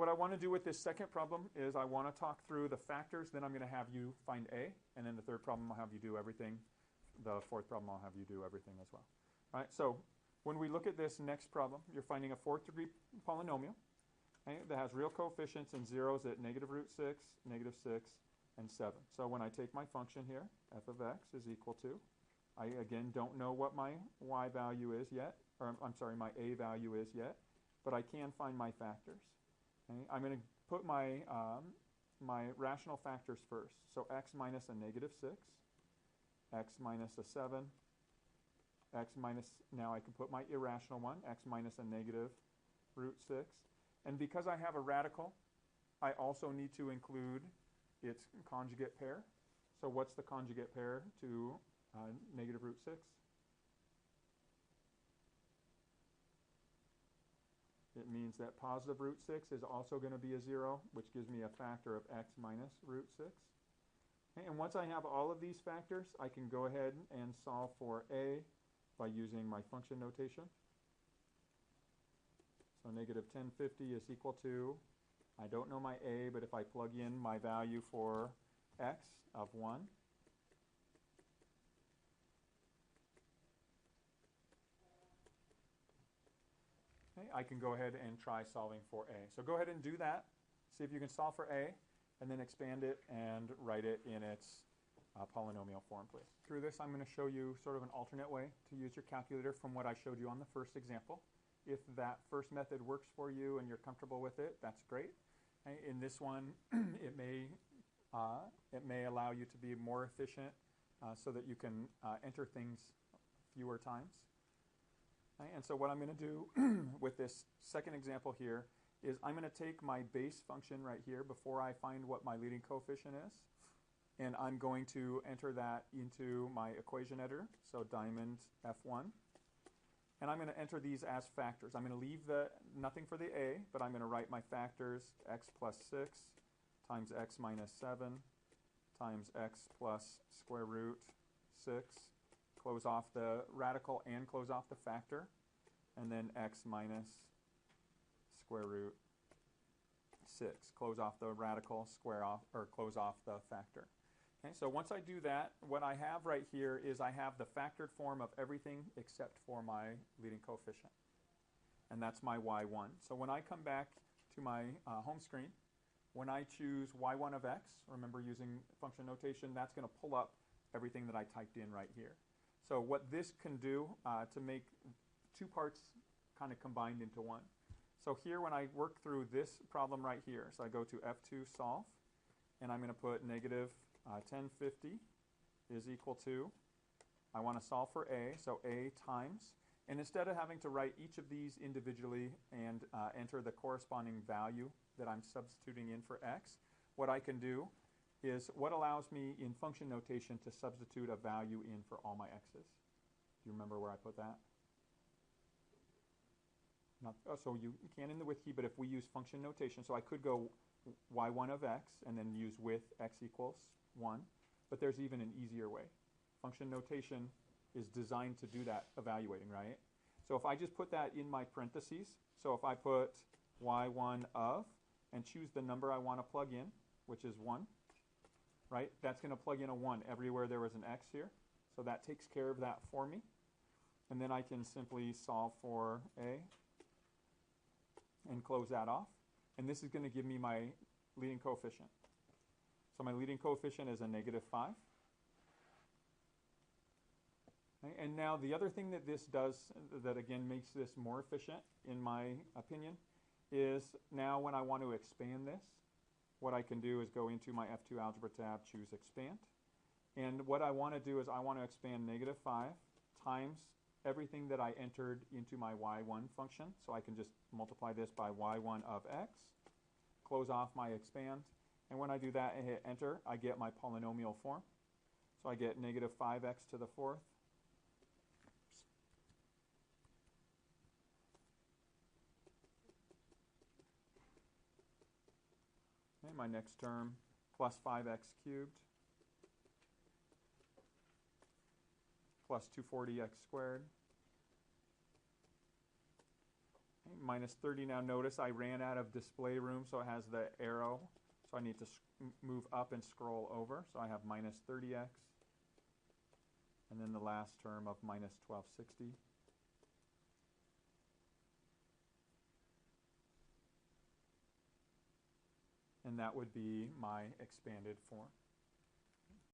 what I want to do with this second problem is I want to talk through the factors, then I'm going to have you find A, and then the third problem I'll have you do everything. The fourth problem I'll have you do everything as well. All right, so when we look at this next problem, you're finding a fourth degree polynomial, okay, that has real coefficients and zeros at negative root 6, negative 6, and 7. So when I take my function here, f of x is equal to, I again don't know what my y value is yet, or I'm sorry, my a value is yet, but I can find my factors. Okay? I'm going to put my, my rational factors first. So x minus a negative 6, x minus a 7, x minus, now I can put my irrational one, x minus a negative root 6. And because I have a radical, I also need to include its conjugate pair. So what's the conjugate pair to negative root 6? It means that positive root 6 is also going to be a 0, which gives me a factor of x minus root 6. Okay, and once I have all of these factors, I can go ahead and solve for a by using my function notation. So negative 1050 is equal to, I don't know my a, but if I plug in my value for x of 1, okay, I can go ahead and try solving for a. So go ahead and do that. See if you can solve for a, and then expand it and write it in its polynomial form, please. Through this, I'm going to show you sort of an alternate way to use your calculator from what I showed you on the first example. If that first method works for you and you're comfortable with it, that's great. In this one, it may allow you to be more efficient so that you can enter things fewer times. And so what I'm going to do with this second example here is I'm going to take my base function right here before I find what my leading coefficient is, and I'm going to enter that into my equation editor, so diamond F1. And I'm going to enter these as factors. I'm going to leave nothing for the a, but I'm going to write my factors x plus 6 times x minus 7 times x plus square root 6, close off the radical and close off the factor, and then x minus square root 6, close off the radical, square off, or close off the factor. Okay, so once I do that, what I have right here is I have the factored form of everything except for my leading coefficient. And that's my y1. So when I come back to my home screen, when I choose y1 of x, remember using function notation, that's going to pull up everything that I typed in right here. So what this can do to make two parts kind of combined into one. So here when I work through this problem right here, so I go to F2 solve, and I'm going to put negative 1050 is equal to, I want to solve for a, so a times, and instead of having to write each of these individually and enter the corresponding value that I'm substituting in for x, what I can do is what allows me in function notation to substitute a value in for all my x's. Do you remember where I put that? Not, oh, so you can in the with key, but if we use function notation, so I could go y1 of x and then use with x equals 1, but there's even an easier way. Function notation is designed to do that evaluating, right? So if I just put that in my parentheses, so if I put y1 of and choose the number I want to plug in, which is 1, right? That's going to plug in a 1 everywhere there was an x here. So that takes care of that for me. And then I can simply solve for a and close that off. And this is going to give me my leading coefficient. So my leading coefficient is a negative 5. Okay, and now the other thing that this does that again makes this more efficient in my opinion is now when I want to expand this, what I can do is go into my F2 algebra tab, choose expand. And what I want to do is I want to expand negative 5 times everything that I entered into my y1 function. So I can just multiply this by y1 of x, close off my expand, and when I do that and hit enter, I get my polynomial form. So I get negative 5x to the 4th okay, my next term plus 5x cubed plus 240x squared. Minus 30. Now notice I ran out of display room, so it has the arrow. So I need to move up and scroll over. So I have minus 30x. And then the last term of minus 1260. And that would be my expanded form.